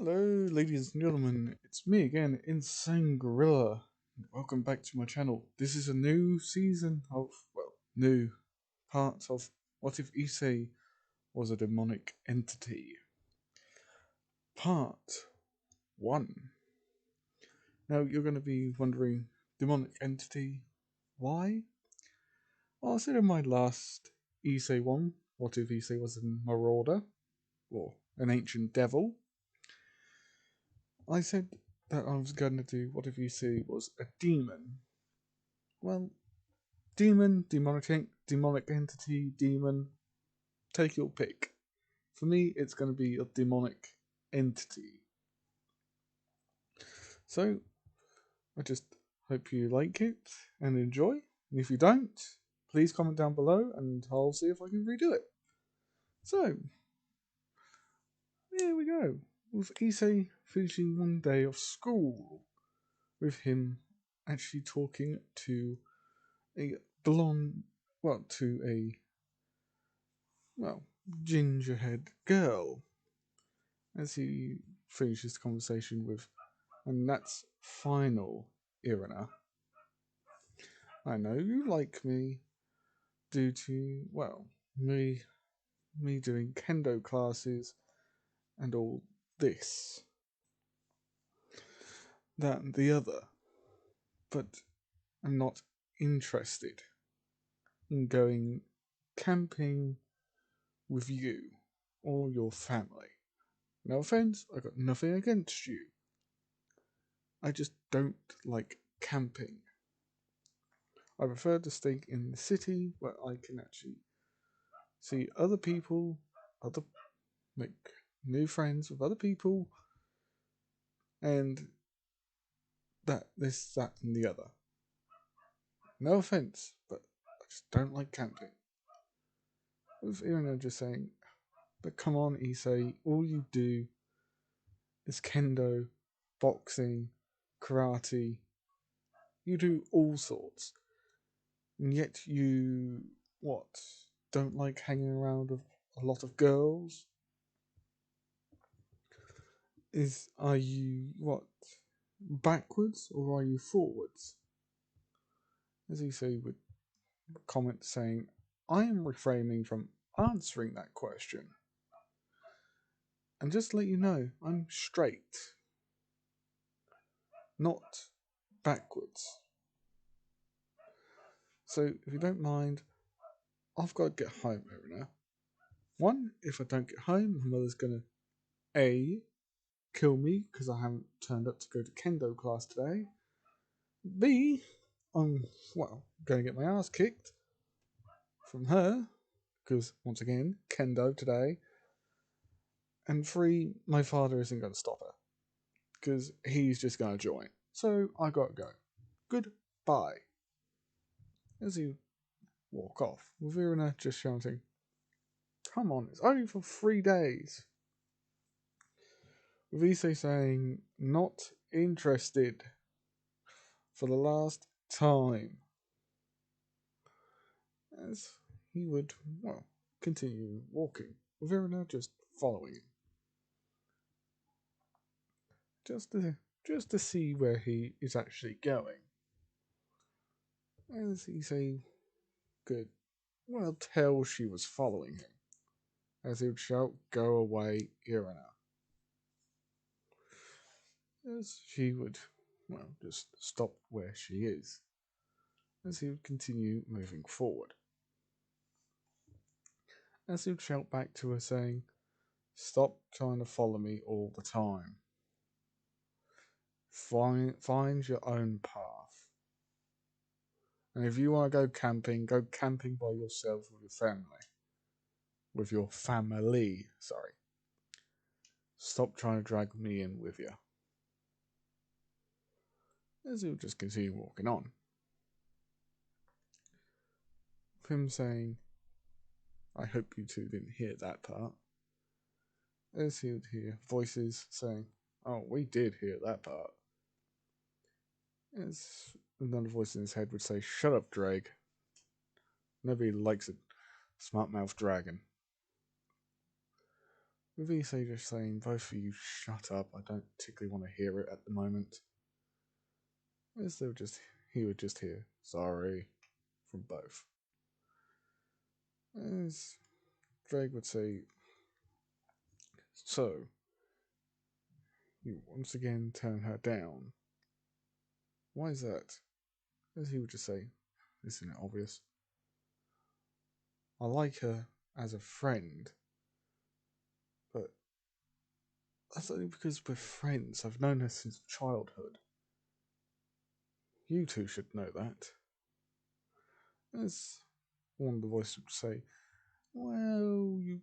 Hello, ladies and gentlemen. It's me again, Insane Gorilla. Welcome back to my channel. This is a new season of, new part of What If issei was a demonic entity? Part 1. Now, you're going to be wondering, demonic entity, why? Well, I said in my last issei one, What If issei was a marauder, or an ancient devil? I said that I was going to do What If issei was a demon. Well, demon, demonic entity, demon, take your pick. For me, it's going to be a demonic entity. So, I just hope you like it and enjoy. And if you don't, please comment down below and I'll see if I can redo it. So, here we go. With issei finishing one day of school, with him actually talking to a blonde, to a, gingerhead girl as he finishes the conversation with, and that's final, Irina. I know you like me due to, me doing kendo classes and all this, that and the other, but I'm not interested in going camping with you or your family. No offense, I got nothing against you. I just don't like camping. I prefer to stay in the city where I can actually see other people, make new friends with other people, and that, and the other. No offense, but I just don't like camping. With Irina just saying, but come on, issei, all you do is kendo, boxing, karate. You do all sorts. And yet you, don't like hanging around with a lot of girls? Are you, backwards or are you forwards? As issei would comment saying, I am refraining from answering that question. And just to let you know, I'm straight, not backwards. So if you don't mind, I've got to get home, Irina. One, if I don't get home, my mother's gonna A, kill me because I haven't turned up to go to kendo class today. B, I'm, going to get my ass kicked from her because, once again, kendo today. And 3, my father isn't going to stop her because he's just going to join. So I got to go. Goodbye. As you walk off, with Irina just shouting, come on, it's only for 3 days. With issei saying, not interested for the last time. As he would, continue walking, with Irina just following him. Just to see where he is actually going. As issei could, tell she was following him. As he would shout, go away, Irina. As she would, just stop where she is. As he would continue moving forward. As he would shout back to her saying, stop trying to follow me all the time. Find your own path. And if you want to go camping by yourself with your family. With your family, sorry. Stop trying to drag me in with you. As he would just continue walking on. With him saying, I hope you two didn't hear that part. As he would hear voices saying, oh, we did hear that part. As another voice in his head would say, shut up, Drake. Nobody likes a smart-mouthed dragon. with issei just saying, both of you shut up, I don't particularly want to hear it at the moment. As they would just, he would just hear, sorry, from both. As Drake would say, so, you once again turn her down. Why is that? As he would just say, isn't it obvious? I like her as a friend, but that's only because we're friends. I've known her since childhood. You two should know that. As one of the voices would say, well, you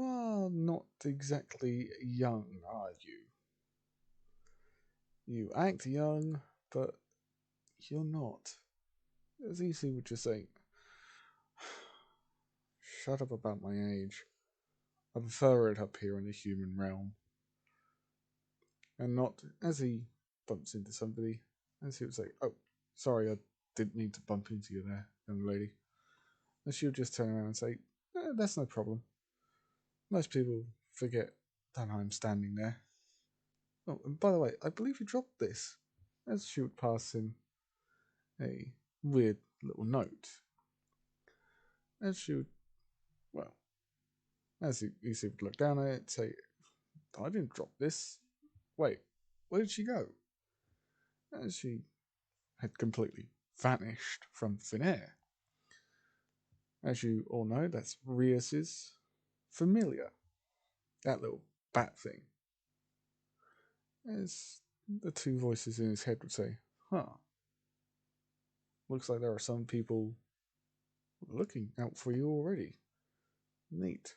are not exactly young, are you? You act young, but you're not. As easy would just say, shut up about my age. I prefer it up here in the human realm. And not, as he bumps into somebody, as he would say, oh, sorry, I didn't mean to bump into you there, young lady. And she would just turn around and say, that's no problem. Most people forget that I'm standing there. Oh, and by the way, I believe you dropped this. As she would pass him a weird little note. As she would, well, as he would look down at it, say, I didn't drop this. Wait, where did she go? As she had completely vanished from thin air. As you all know, that's Rias's familiar. That little bat thing. As the two voices in his head would say, huh. Looks like there are some people looking out for you already. Neat.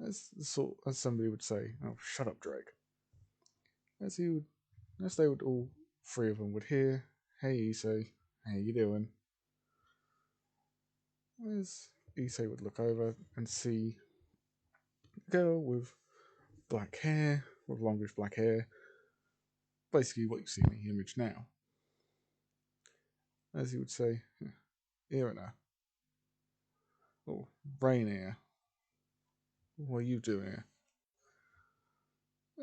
As somebody would say, oh, shut up, Drake. As they would all three of them would hear, hey, Issei, how you doing? As Issei would look over and see a girl with black hair, with longish black hair, basically what you see in the image now. As he would say, Irina, or Rainier, what are you doing here?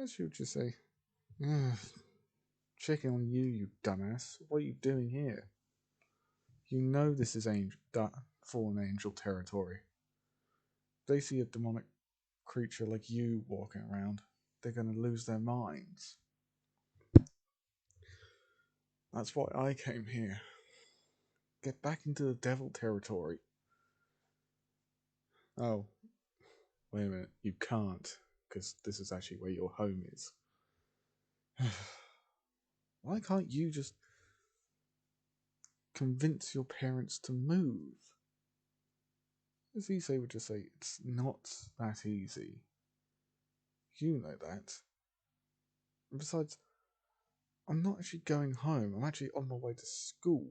As she would just say, checking on you, you dumbass. What are you doing here? You know this is fallen angel territory. They see a demonic creature like you walking around, they're going to lose their minds. That's why I came here. Get back into the devil territory. Oh, wait a minute, you can't, because this is actually where your home is. Why can't you just convince your parents to move? As Issei would just say, it's not that easy. You know that. And besides, I'm not actually going home, I'm actually on my way to school.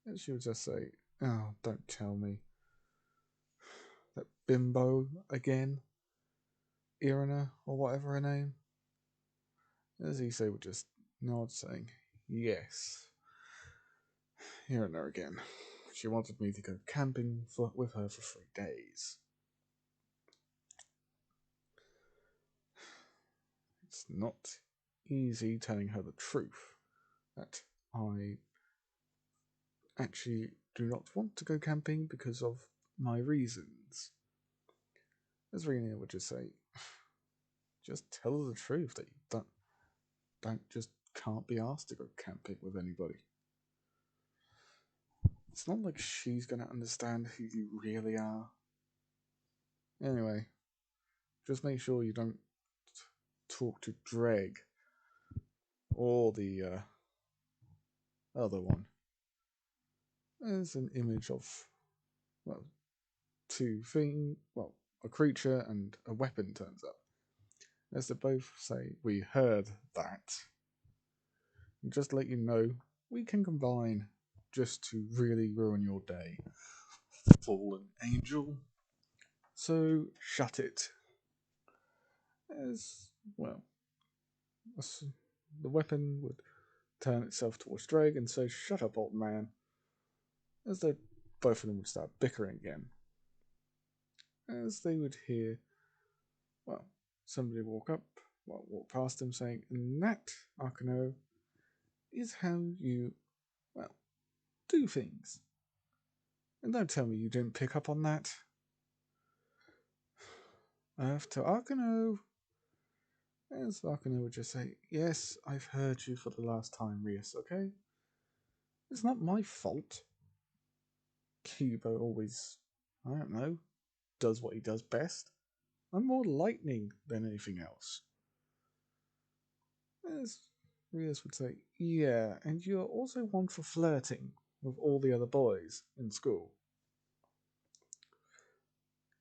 And she would just say, oh, don't tell me. That bimbo again? Irina, or whatever her name? As Issei would just nod, saying, yes. Irina again. She wanted me to go camping with her for 3 days. It's not easy telling her the truth that I actually do not want to go camping because of my reasons. As Rena would just say, just tell her the truth that you can't be asked to go camping with anybody. It's not like she's going to understand who you really are. Anyway, just make sure you don't talk to Dreg or the other one. There's an image of, well, a creature and a weapon turns up. As they both say, we heard that. And just to let you know, we can combine just to really ruin your day. Fallen angel. So, shut it. As, well, the weapon would turn itself towards Drake and say, shut up, old man. As both of them would start bickering again. as they would hear, well, somebody walk past them saying, and that, Arkano, is how you, well, do things. And don't tell me you didn't pick up on that. After Arkano, as Arkano would just say, yes, I've heard you for the last time, Rias, okay? It's not my fault. Kiba always, I don't know, does what he does best. I'm more lightning than anything else. As Rias would say, yeah, and you're also one for flirting with all the other boys in school.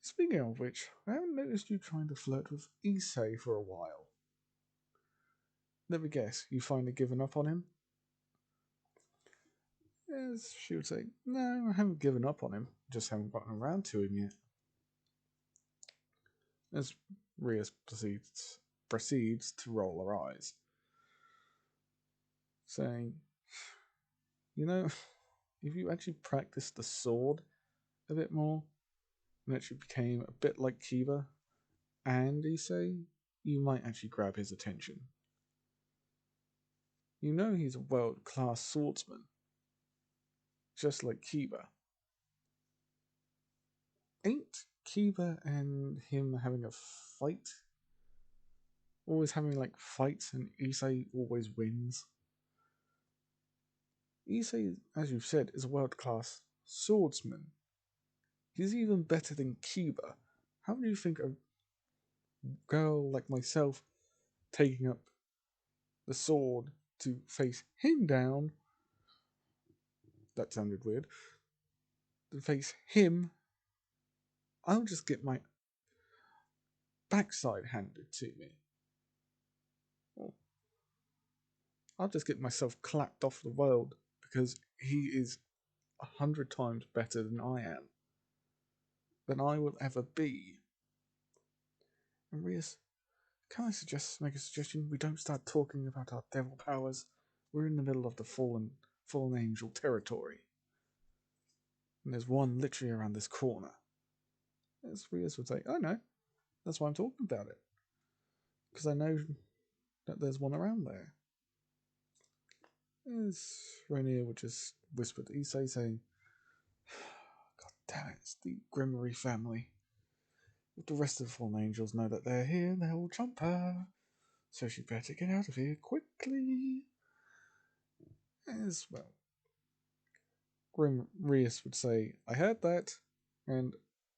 Speaking of which, I haven't noticed you trying to flirt with Issei for a while. Let me guess, you finally given up on him? Yes, she would say, no, I haven't given up on him, just haven't gotten around to him yet. As Rias proceeds to roll her eyes, saying, you know, if you actually practiced the sword a bit more, and actually became a bit like Kiba and Issei, you might actually grab his attention. You know he's a world-class swordsman, just like Kiba. Ain't Kiba and him having a fight? Always having like fights, and Issei always wins. Issei, as you've said, is a world-class swordsman. He's even better than Kiba. How do you think a girl like myself taking up the sword to face him down? That sounded weird. To face him, I'll just get my backside handed to me. Or I'll just get myself clapped off the world because he is 100 times better than I am. Than I will ever be. And Rias, can I make a suggestion? We don't start talking about our devil powers. We're in the middle of the fallen angel territory. And there's one literally around this corner. As Rias would say, I know. That's why I'm talking about it. Because I know that there's one around there. As Rainier would just whisper to Issei, saying, God damn it, it's the Grimory family. If the rest of the fallen angels know that they're here, they'll jump her. So she better get out of here quickly. As well, Rias would say, I heard that, and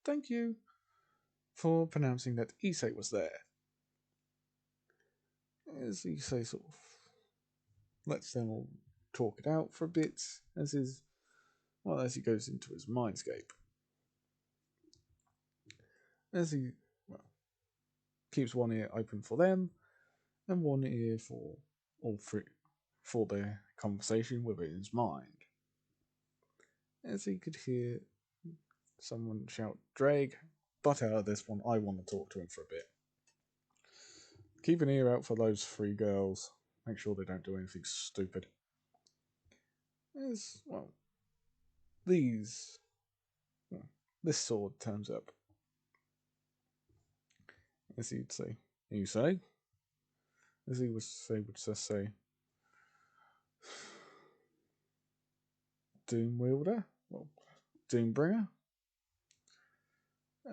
thank you for pronouncing that Issei was there. As Issei sort of lets them all talk it out for a bit, as he goes into his mindscape. As he keeps one ear open for them, and one ear for all three, for their conversation within his mind. As he could hear someone shout, Drake, butt out of this one, I want to talk to him for a bit. Keep an ear out for those 3 girls. Make sure they don't do anything stupid. As, this sword turns up. As he'd say, you say? As he would just say, Doom wielder? Doom bringer?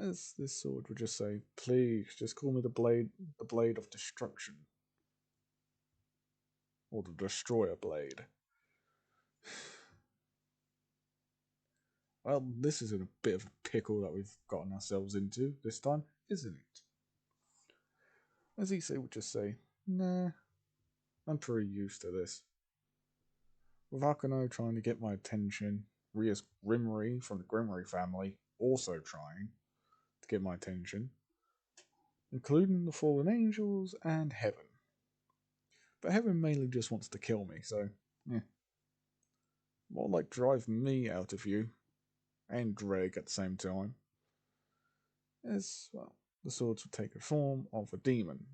As this sword would just say, please, just call me the blade of destruction. Or the destroyer blade. Well, this is in a bit of a pickle that we've gotten ourselves into this time, isn't it? As Issei would just say, nah, I'm pretty used to this. With Akano trying to get my attention, Rias Grimory from the Grimory family also trying to get my attention, including the fallen angels and Heaven. But Heaven mainly just wants to kill me, so, more like drive me out of you, and Drake at the same time. As, the swords would take the form of a demon.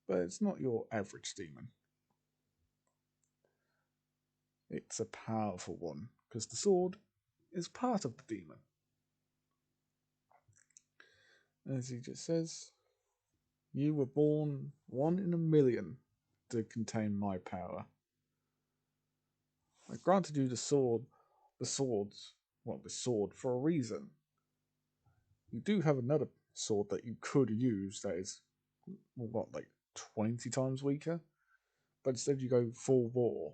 But it's not your average demon. It's a powerful one, because the sword is part of the demon. As he just says, you were born 1 in 1,000,000 to contain my power. I granted you the swords, well, the sword for a reason. You do have another sword that you could use that is, what, like 20 times weaker? But instead you go full war.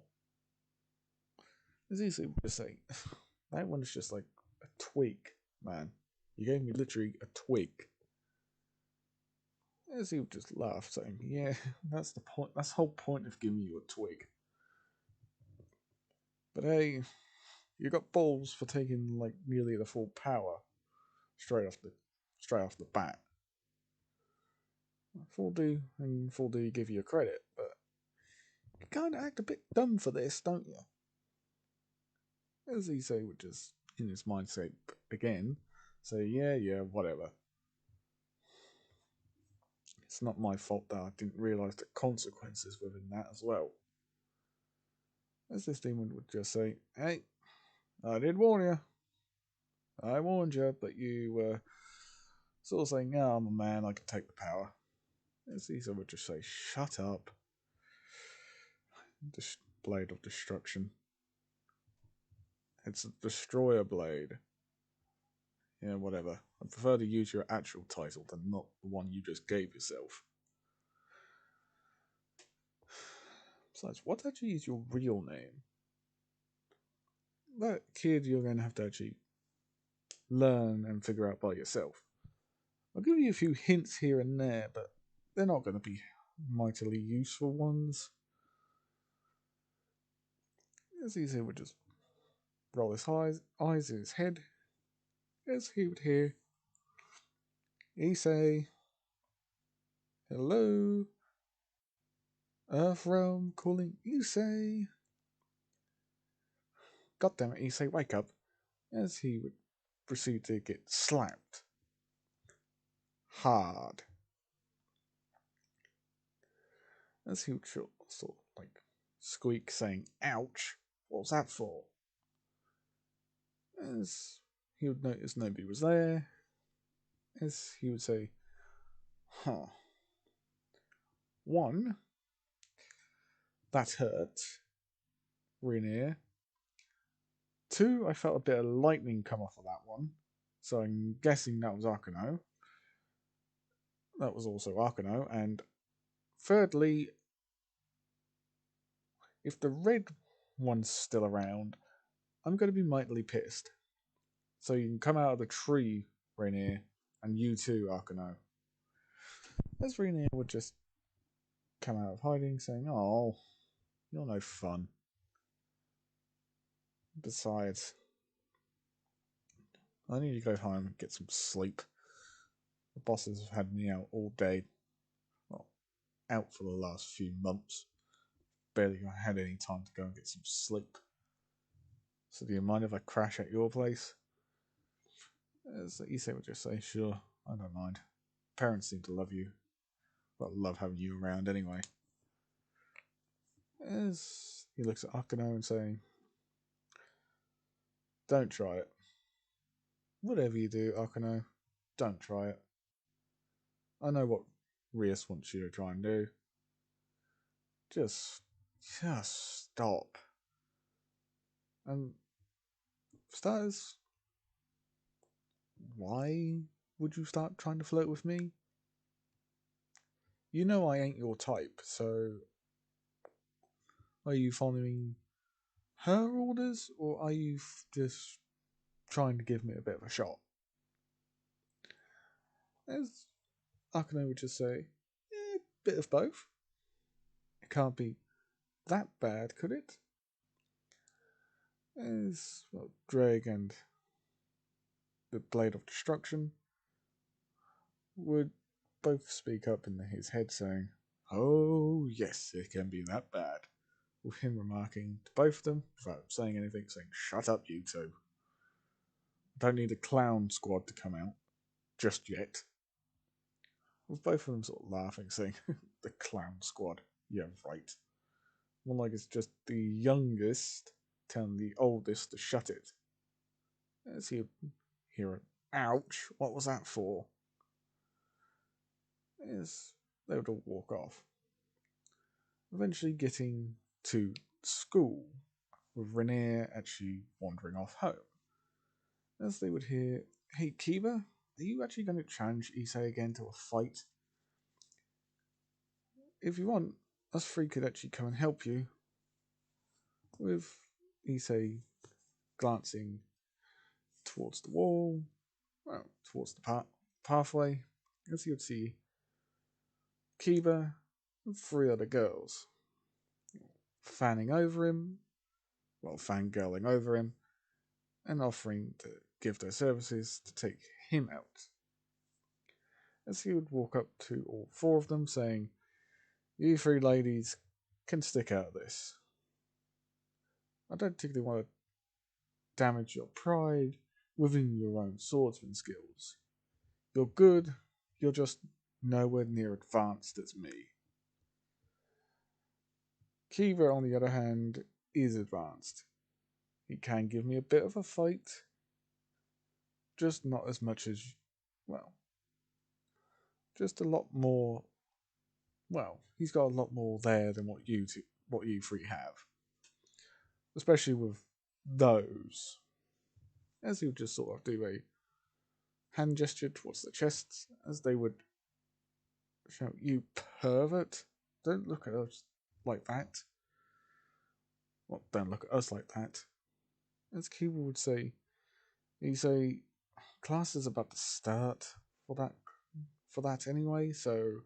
It's easy to say. That one's just like a twig, man. You gave me literally a twig. As he would just laugh, saying, yeah, that's the point. That's the whole point of giving you a twig. But hey, you got balls for taking like nearly the full power straight off the bat. Full do give you credit, but you kind of act a bit dumb for this, don't you? As he say, would just in his mind say again, say, yeah, whatever. It's not my fault that I didn't realise the consequences within that as well. As this demon would just say, hey, I did warn you. I warned you, but you were sort of saying, oh, I'm a man, I can take the power. As Caesar would just say, shut up. Blade of destruction. It's a destroyer blade. Yeah, whatever. I prefer to use your actual title than not the one you just gave yourself. Besides, what actually is your real name? That kid you're going to have to actually learn and figure out by yourself. I'll give you a few hints here and there, but they're not going to be mightily useful ones. As he would just roll his eyes in his head, as he would hear issei, hello, Earth Realm calling issei. God damn it, issei, wake up. As he would proceed to get slapped hard. As he would sort of like squeak, saying, ouch, what was that for? As he would notice nobody was there, as he would say, huh. 1, that hurt. Rainier. 2, I felt a bit of lightning come off of that one. So I'm guessing that was Arcano. That was also Arcano. And thirdly, if the red one's still around, I'm going to be mightily pissed. So you can come out of the tree, Rainier, and you too, Arcano. As Rainier would just come out of hiding, saying, oh, you're no fun. Besides, I need to go home and get some sleep. The bosses have had me out all day. Well, out for the last few months. Barely had any time to go and get some sleep. So do you mind if I crash at your place? As Issei would just say, sure, I don't mind. Parents seem to love you. But love having you around anyway. As he looks at Akano and saying, don't try it. Whatever you do, Akano, don't try it. I know what Rias wants you to try and do. Just stop. And for starters, why would you start trying to flirt with me? You know I ain't your type, so are you following her orders, or are you just trying to give me a bit of a shot? As Akane would just say, bit of both. It can't be that bad, could it? As Dreg and the Blade of Destruction would both speak up in his head, saying, oh yes, it can be that bad. With him remarking to both of them, without saying anything, saying, shut up, you two. Don't need a clown squad to come out just yet. With both of them sort of laughing, saying, the clown squad. Yeah, right. More like it's just the youngest telling the oldest to shut it. As he hear it, ouch, what was that for? is they would all walk off, eventually getting to school, with Rainier actually wandering off home. As they would hear, "Hey Kiba, are you actually going to challenge Issei again to a fight? If you want, us three could actually come and help you." With Issei glancing towards the wall, well, towards the pathway, as you would see Kiba and three other girls fangirling over him, and offering to give their services to take him out. As he would walk up to all four of them, saying, "You three ladies can stick out this. I don't particularly want to damage your pride within your own swordsman skills. You're good, you're just nowhere near advanced as me." Kiva, on the other hand, is advanced. He can give me a bit of a fight, just not as much as, well, just a lot more. Well, he's got a lot more there than what you three have, especially with those. As he would just sort of do a hand gesture towards the chests, as they would shout, "You pervert! Don't look at us like that. Well, don't look at us like that." As Kiva would say, he's a class is about to start for that anyway, so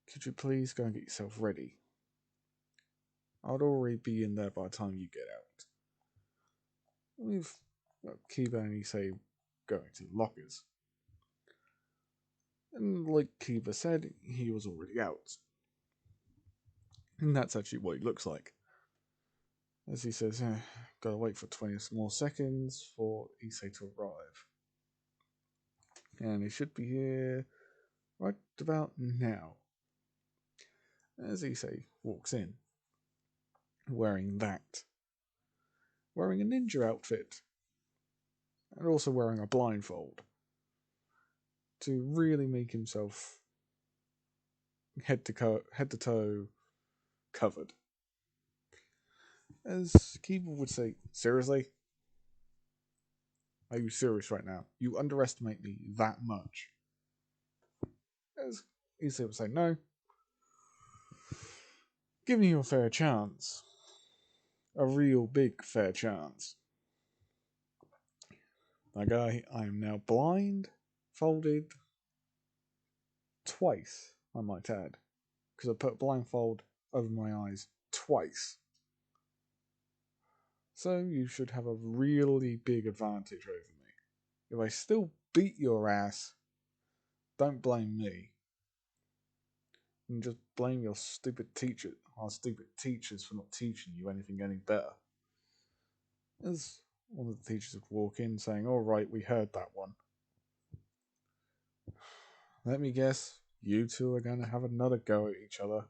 could you please go and get yourself ready? I'd already be in there by the time you get out. With Kiba and Issei going to the lockers. And like Kiba said, he was already out. And that's actually what he looks like. As he says, gotta wait for 20 more seconds for Issei to arrive. And he should be here right about now. As Issei walks in, wearing a ninja outfit, and also wearing a blindfold to really make himself head to toe covered. As Keeble would say, "Seriously? Are you serious right now? You underestimate me that much?" As Issei would say, "No. Give me a fair chance. A real big fair chance. My guy, I am now blind, folded twice, I might add, because I put blindfold over my eyes twice. So you should have a really big advantage over me. If I still beat your ass, don't blame me. And just blame your our stupid teachers for not teaching you anything any better." As one of the teachers would walk in saying, "All right, we heard that one. Let me guess, you two are going to have another go at each other."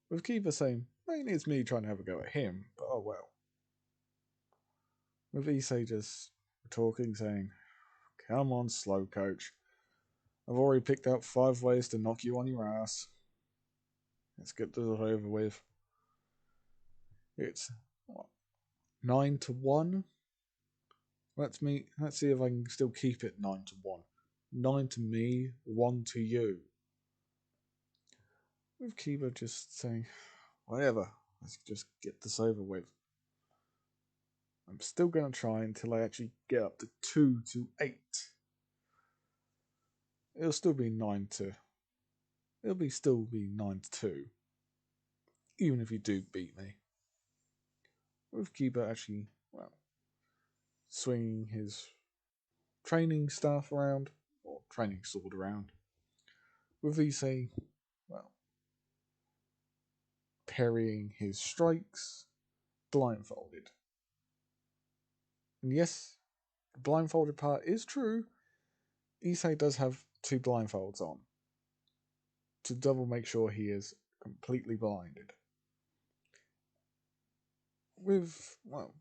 With Kiva saying, "Mainly it's me trying to have a go at him, but oh well." With Issei just talking, saying, "Come on, slow coach. I've already picked out 5 ways to knock you on your ass. Let's get this over with." It's what, 9-1. Let's see if I can still keep it 9-1. 9 to me, 1 to you. With Kiba just saying, "Whatever, let's just get this over with. I'm still going to try until I actually get up to 2-8. It'll still be 9-2. Even if you do beat me." With Kiba actually, well, swinging his training staff around, or training sword around. With Issei, well, parrying his strikes, blindfolded. And yes, the blindfolded part is true. Issei does have 2 blindfolds on, to double make sure he is completely blinded. With one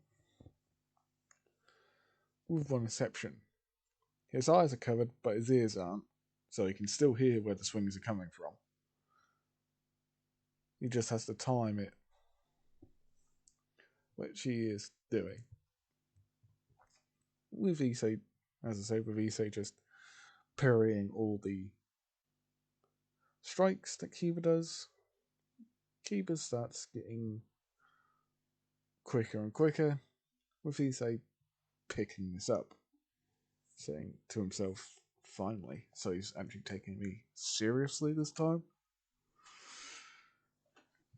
exception. His eyes are covered, but his ears aren't. so he can still hear where the swings are coming from. He just has to time it, which he is doing. With issei, as I say, with issei just parrying all the strikes that Kiba does, Kiba starts getting quicker and quicker, with issei picking this up, saying to himself, finally, so he's actually taking me seriously this time.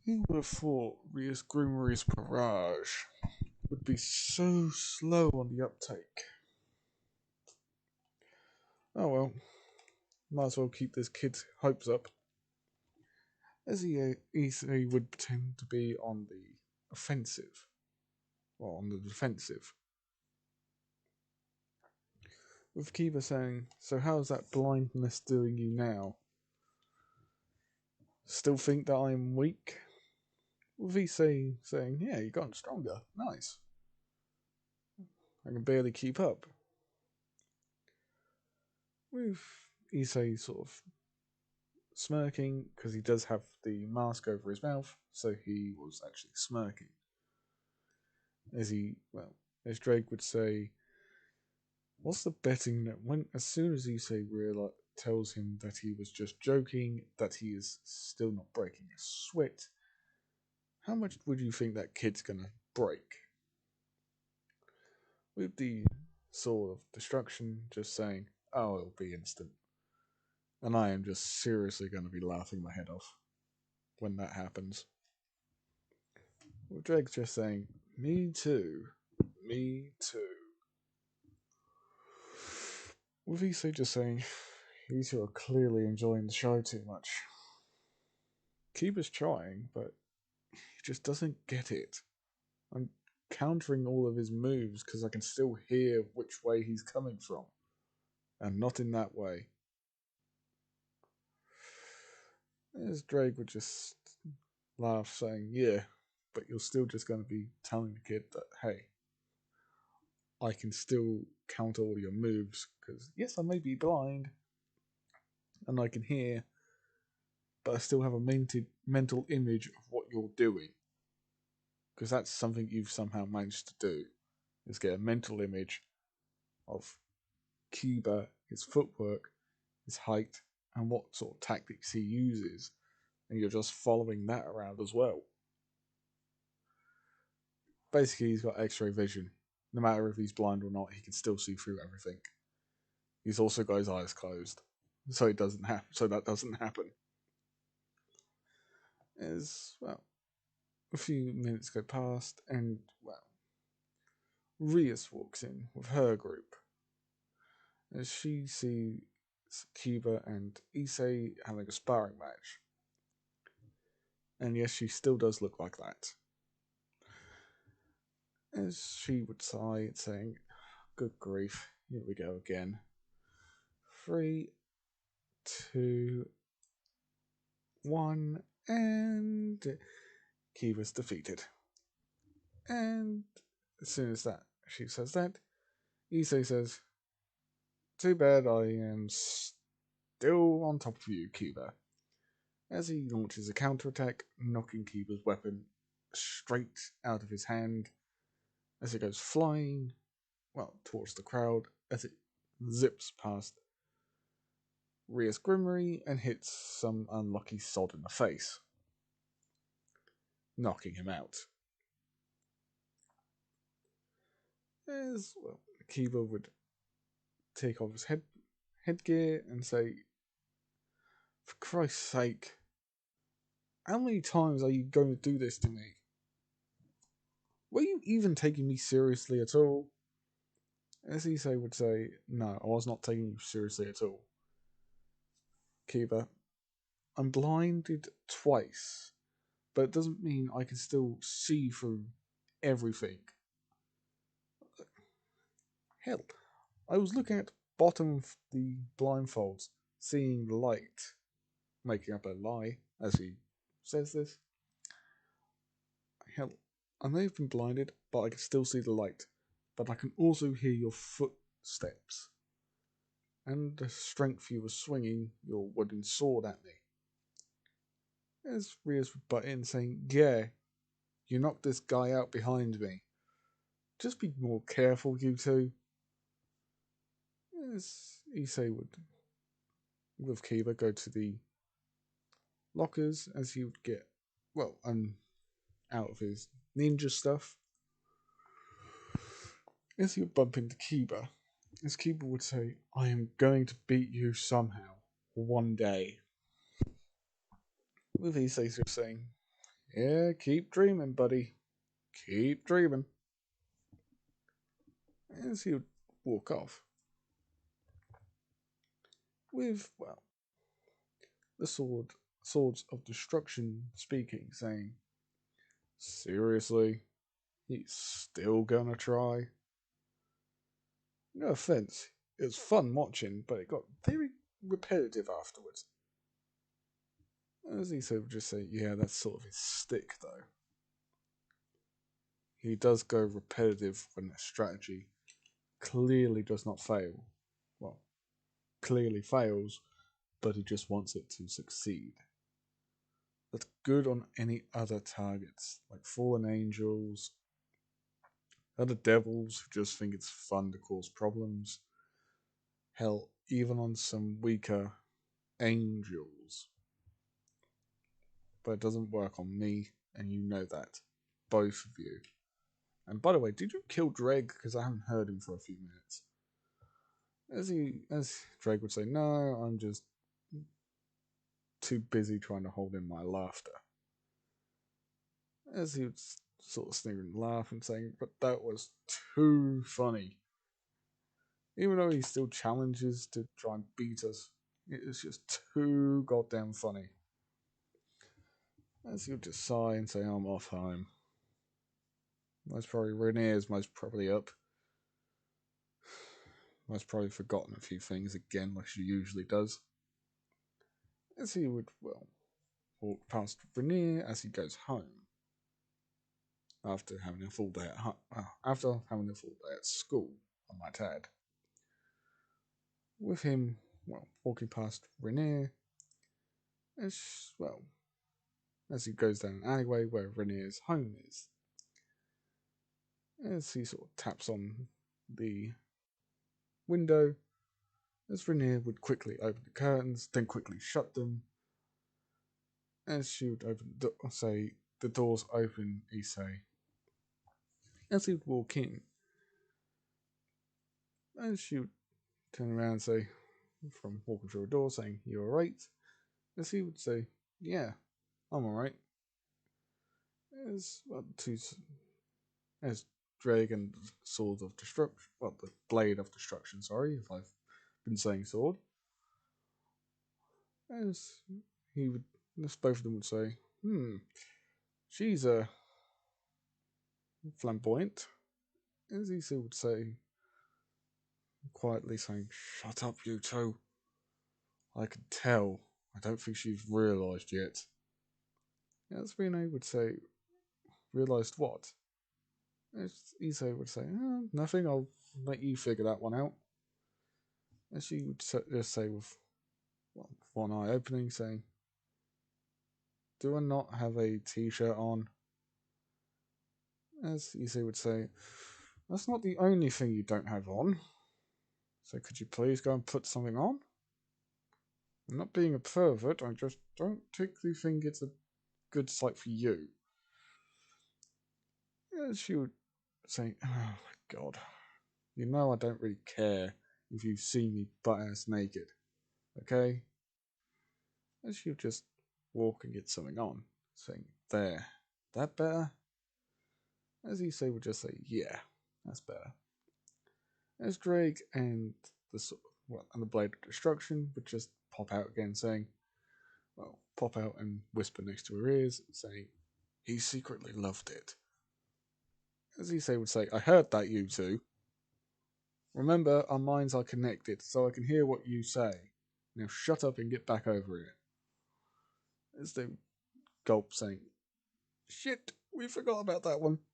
Who would have thought Rias Grimory's Barrage would be so slow on the uptake? Oh well, might as well keep this kid's hopes up, as he easily would tend to be on the offensive, or on the defensive. With Kiba saying, so how's that blindness doing you now? Still think that I'm weak? With issei saying, yeah, you've gotten stronger. Nice. I can barely keep up. With issei sort of smirking, because he does have the mask over his mouth, so he was actually smirking. As Drake would say, what's the betting that when, as soon as issei tells him that he was just joking, that he is still not breaking a sweat, how much would you think that kid's gonna break? With the sword of destruction just saying, oh, it'll be instant. And I am just seriously going to be laughing my head off when that happens. With Drake just saying, me too. Me too. With issei just saying, you two are clearly enjoying the show too much. Kiba's trying, but he just doesn't get it. I'm countering all of his moves because I can still hear which way he's coming from. And not in that way. As Drake would just laugh, saying, yeah, but you're still just going to be telling the kid that, hey, I can still counter all your moves, because yes, I may be blind, and I can hear, but I still have a mental image of what you're doing. Because that's something you've somehow managed to do, is get a mental image of Kiba, his footwork, his height, and what sort of tactics he uses, and you're just following that around as well. Basically, he's got X-ray vision. No matter if he's blind or not, he can still see through everything. He's also got his eyes closed, so it doesn't happen. So that doesn't happen. As well, a few minutes go past, and well, Rias walks in with her group. As she sees Kiba and issei having a sparring match, and yes, she still does look like that. As she would sigh, saying, "Good grief, here we go again." 3, 2, 1, and Kiba's defeated. And as soon as that she says that, issei says, too bad I am still on top of you, Kiba. As he launches a counterattack, knocking Kiba's weapon straight out of his hand as it goes flying, well, towards the crowd, as it zips past Rias Grimory and hits some unlucky sod in the face, knocking him out. As well, Kiba would take off his headgear and say, for Christ's sake, how many times are you going to do this to me? Were you even taking me seriously at all? As issei would say, no, I was not taking you seriously at all. Kiba, I'm blinded twice, but it doesn't mean I can still see through everything. Hell, I was looking at the bottom of the blindfolds, seeing the light, making up a lie as he says this. Hell, I may have been blinded, but I can still see the light. But I can also hear your footsteps. and the strength you were swinging your wooden sword at me. As Rias would butt in, saying, "Yeah, you knocked this guy out behind me. Just be more careful, you two." As issei would, with Kiba, go to the lockers as he would get, out of his ninja stuff. As he would bump into Kiba, as Kiba would say, "I am going to beat you somehow, one day." With Issei just saying, "Yeah, keep dreaming, buddy. Keep dreaming." As he would walk off. With, the swords of destruction speaking, saying, "Seriously? He's still gonna try?" No offense, it was fun watching, but it got very repetitive afterwards. As he said, would just say, "Yeah, that's sort of his stick, though. He does go repetitive when the strategy clearly does not fail. Well, clearly fails, but he just wants it to succeed. That's good on any other targets, like fallen angels, other devils who just think it's fun to cause problems. Hell, even on some weaker angels. But it doesn't work on me, and you know that. Both of you. And by the way, did you kill Dreg? Because I haven't heard him for a few minutes." As Dreg would say, "No, I'm just too busy trying to hold in my laughter." As he would sort of sneer and laugh and saying, "But that was too funny." Even though he still challenges to try and beat us, it is just too goddamn funny. As he would just sigh and say, "I'm off home." Most probably Renee's most probably up. Most probably forgotten a few things again, like she usually does. As he would, walk past Rainier as he goes home after having a full day at school, I might add. With him, walking past Rainier as he goes down an alleyway where Rainier's home is. As he sort of taps on the window, as Rainier would quickly open the curtains, then quickly shut them. As she would say, "The door's open, Issei." As he would walk in, as she would turn around and say, from walking through a door, saying, "You alright?" As he would say, "Yeah, I'm alright." As as Drake and Sword of Destruction, the Blade of Destruction, sorry, if I've been saying sword. As he would, as both of them would say, "She's a flamboyant." As he would say, quietly saying, "Shut up, you two. I can tell. I don't think she's realised yet." As Rene would say, "Realised what?" As Issei would say, "Nothing, I'll let you figure that one out." As she would just say with one eye opening, saying, "Do I not have a t-shirt on?" As Issei would say, "That's not the only thing you don't have on. So could you please go and put something on? I'm not being a pervert, I just don't particularly think it's a good sight for you." As she would say, "Oh my god. You know I don't really care if you see me butt-ass naked, okay?" And she would just walk and get something on, saying, "There, that better?" As Issei would just say, "Yeah, that's better." As Drake and the Blade of Destruction would just pop out again, saying, pop out and whisper next to her ears, saying, "He secretly loved it." As Issei would say, "I heard that, you two. Remember, our minds are connected, so I can hear what you say. Now shut up and get back over here." As they gulp, saying, "Shit, we forgot about that one."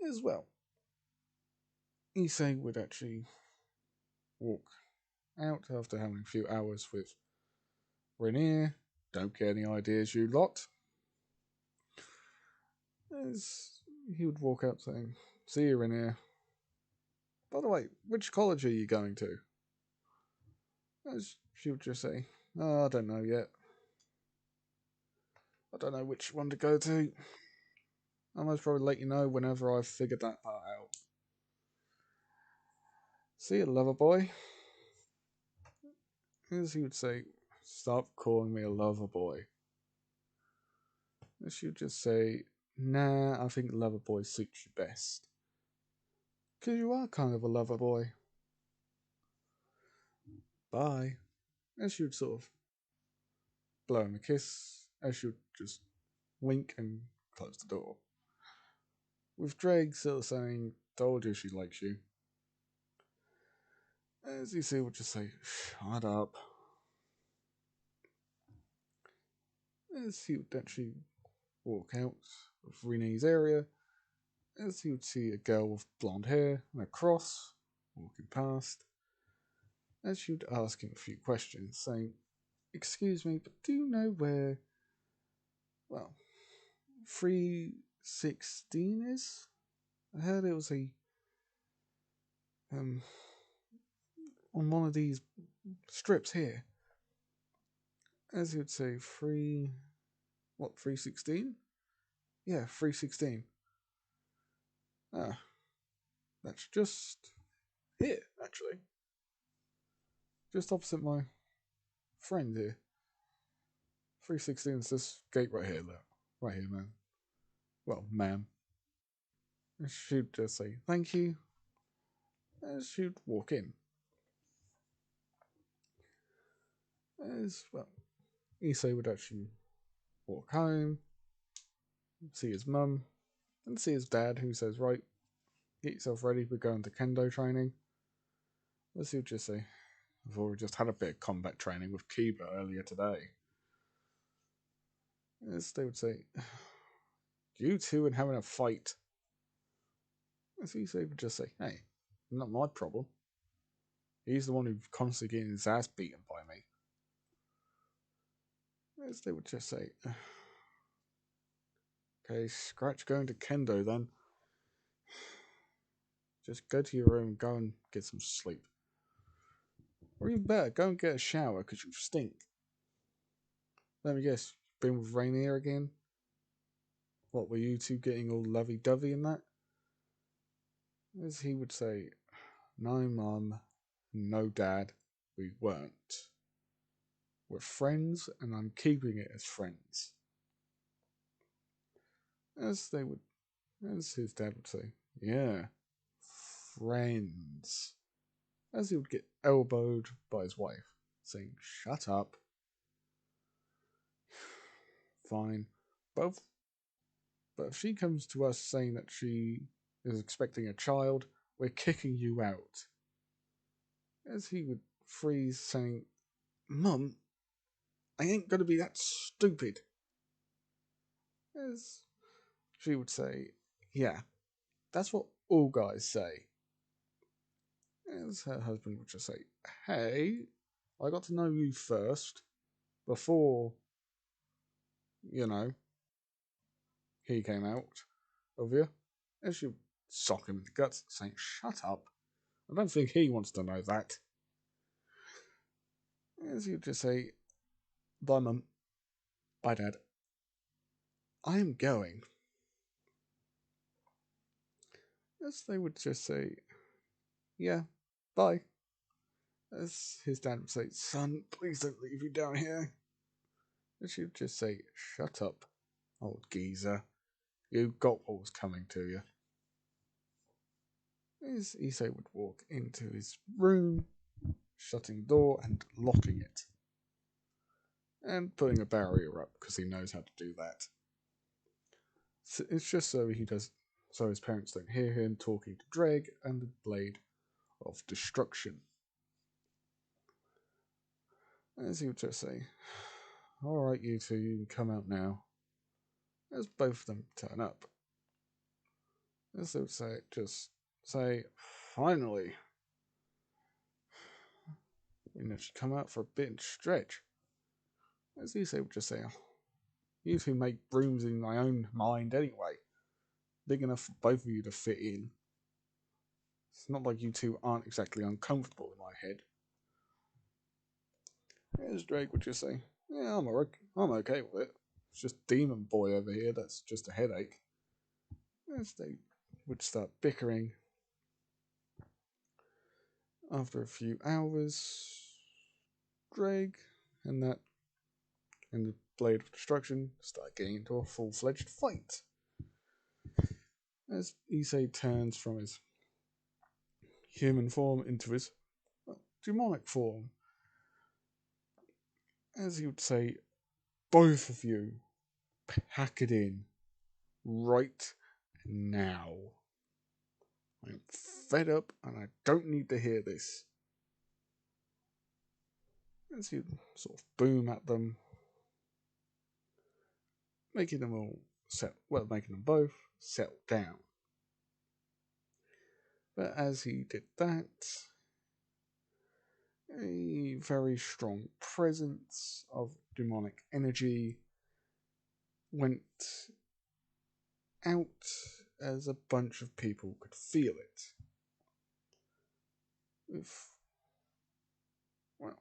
As well, Issei would actually walk out after having a few hours with Rainier. Don't get any ideas, you lot. As he would walk out saying, "See you, Rainier. By the way, which college are you going to?" As she would just say, "Oh, I don't know yet. I don't know which one to go to. I must probably let you know whenever I've figured that part out. See you, lover boy." As he would say, "Stop calling me a lover boy." As she would just say, "Nah, I think lover boy suits you best. 'Cause you are kind of a lover boy. Bye." As she would sort of blow him a kiss, as she would just wink and close the door. With Drake still saying, "Told you she likes you." As issei would just say, "Shut up." As he would actually walk out of Renee's area, as he would see a girl with blonde hair and a cross walking past, as she would ask him a few questions, saying, "Excuse me, but do you know where, well, 316 is? I heard it was um, on one of these strips here." As he would say, 316? Yeah, 316. Ah, that's just here, actually. Just opposite my friend here. 316 is this gate right here, look. Right here, man. Well, ma'am. She'd just say, "Thank you." As she'd walk in. As, well, issei would actually walk home, see his mum, and see his dad, who says, "Right, get yourself ready, we're going to kendo training." As he would just say, "I've already just had a bit of combat training with Kiba earlier today." As they would say, "You two are having a fight." As issei would just say, "Hey, not my problem. He's the one who's constantly getting his ass beaten by me." As they would just say, "Okay, scratch going to kendo then. Just go to your room and go and get some sleep. Or even better, go and get a shower because you stink. Let me guess, been with Rainier again? What, were you two getting all lovey-dovey in that?" As he would say, "No, Mum, no, Dad, we weren't. We're friends, and I'm keeping it as friends." As they would, as his dad would say, "Yeah, friends." As he would get elbowed by his wife, saying, "Shut up." Fine. Both. But if she comes to us saying that she is expecting a child, we're kicking you out. As he would freeze, saying, "Mum, I ain't going to be that stupid." As she would say, "Yeah, that's what all guys say." As her husband would just say, "Hey, I got to know you first before, you know, he came out of you." As she would sock him in the guts, saying, "Shut up. I don't think he wants to know that." As he would just say, "Bye, Mum. Bye, Dad. I am going." As they would just say, "Yeah, bye." As his dad would say, "Son, please don't leave me down here." As she would just say, "Shut up, old geezer. You got what was coming to you." As issei would walk into his room, shutting the door and locking it, and putting a barrier up because he knows how to do that. So it's just so his parents don't hear him talking to Dreg and the Blade of Destruction. As he would just say, "Alright, you two, you can come out now." As both of them turn up. As they would say, just say, "Finally." You should come out for a bit and stretch. As issei would just say, you two make rooms in my own mind anyway. Big enough for both of you to fit in. It's not like you two aren't exactly uncomfortable in my head. As Drake would just say, yeah, I'm okay with it. It's just Demon Boy over here, that's just a headache. As they would start bickering. After a few hours, Drake and the Blade of Destruction start getting into a full-fledged fight. As issei turns from his human form into his demonic form, as he would say, both of you, pack it in right now. I'm fed up and I don't need to hear this. As he sort of boom at them, making them both settle down. But as he did that, a very strong presence of demonic energy went out as a bunch of people could feel it. With, well,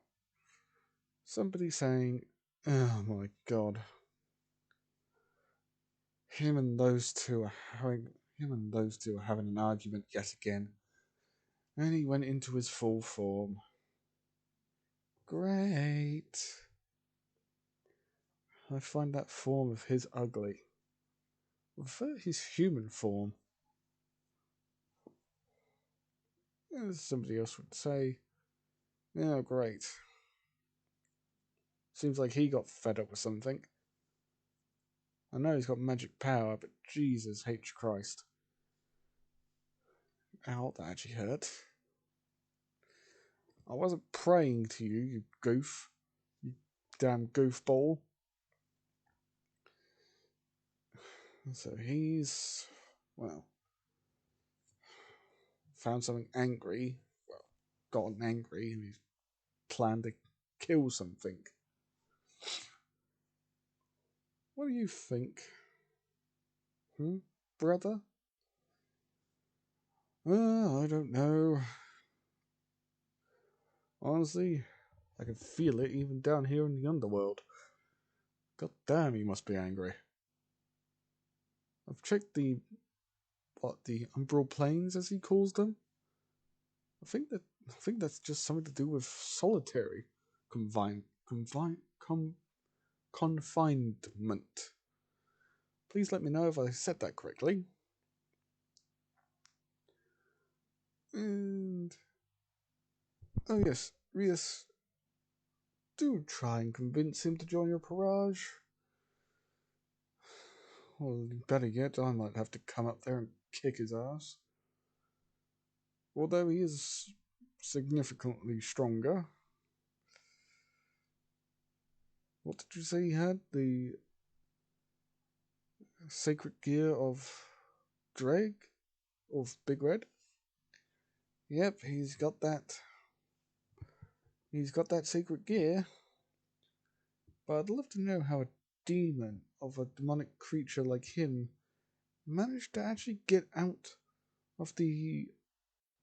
somebody saying, oh my god, him and those two are having an argument yet again. And he went into his full form. Great. I find that form of his ugly. I prefer his human form. As somebody else would say, oh great. Seems like he got fed up with something. I know he's got magic power, but Jesus H. Christ. Ow, that actually hurt. I wasn't praying to you, you goof. You damn goofball. So he's, well, found something angry. Well, gotten angry and he's planned to kill something. What do you think? Brother? I don't know. Honestly, I can feel it even down here in the underworld. God damn, he must be angry. I've checked the umbral planes, as he calls them. I think that's just something to do with solitary confinement. Please let me know if I said that correctly. And oh yes, Rias, do try and convince him to join your barrage. Well, better yet, I might have to come up there and kick his ass. Although he is significantly stronger. What did you say he had? The sacred gear of Drake? Of Big Red? Yep, he's got that. He's got that secret gear. But I'd love to know how a demon of a demonic creature like him managed to actually get out of the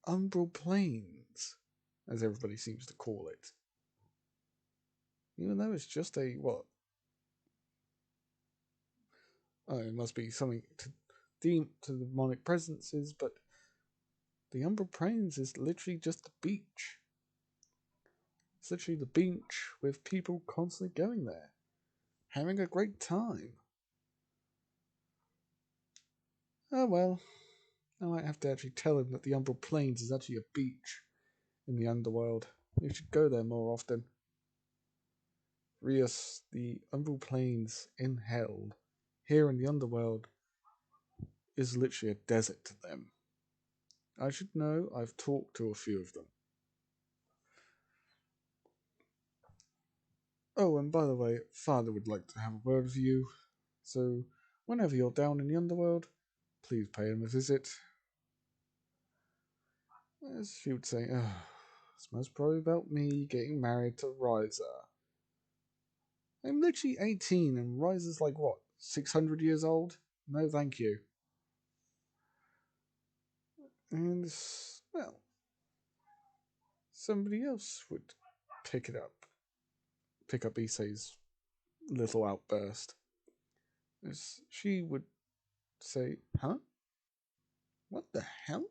umbral planes, as everybody seems to call it. Even though it's just a, what? Oh, it must be something to demonic presences, but the umbral planes is literally just a beach. It's literally the beach with people constantly going there, having a great time. Oh well, I might have to actually tell him that the umbral planes is actually a beach in the underworld. You should go there more often. Rias, the umbral planes in hell, here in the underworld, is literally a desert to them. I should know, I've talked to a few of them. Oh, and by the way, Father would like to have a word with you, so whenever you're down in the underworld, please pay him a visit. As she would say, It's most probably about me getting married to Riza. I'm literally 18 and Riza's like what, 600 years old? No thank you. And, well, somebody else would pick it up. Pick up Issei's little outburst. As she would say, huh? What the hell?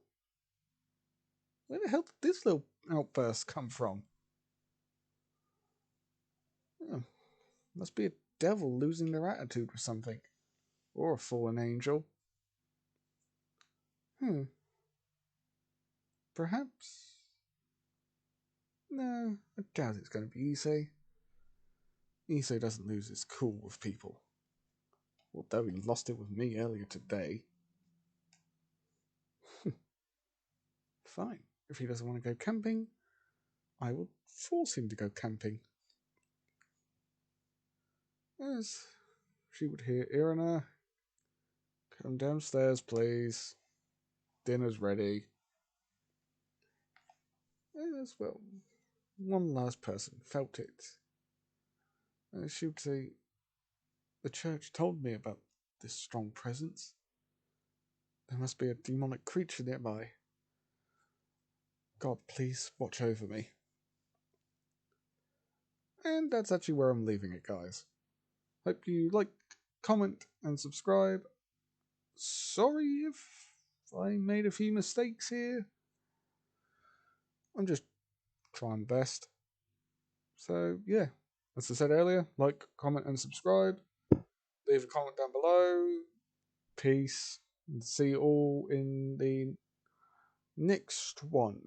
Where the hell did this little outburst come from? Oh, must be a devil losing their attitude or something. Or a fallen angel. Perhaps. No, I doubt it's going to be Issei. Issei doesn't lose his cool with people. Although he lost it with me earlier today. Fine. If he doesn't want to go camping, I will force him to go camping. As she would hear, Irina, come downstairs, please. Dinner's ready. As well, one last person felt it. She would say, the church told me about this strong presence. There must be a demonic creature nearby. God, please watch over me. And that's actually where I'm leaving it, guys. Hope you like, comment, and subscribe. Sorry if I made a few mistakes here. I'm just trying best. So, yeah. As I said earlier, like, comment, and subscribe. Leave a comment down below. Peace. And see you all in the next one.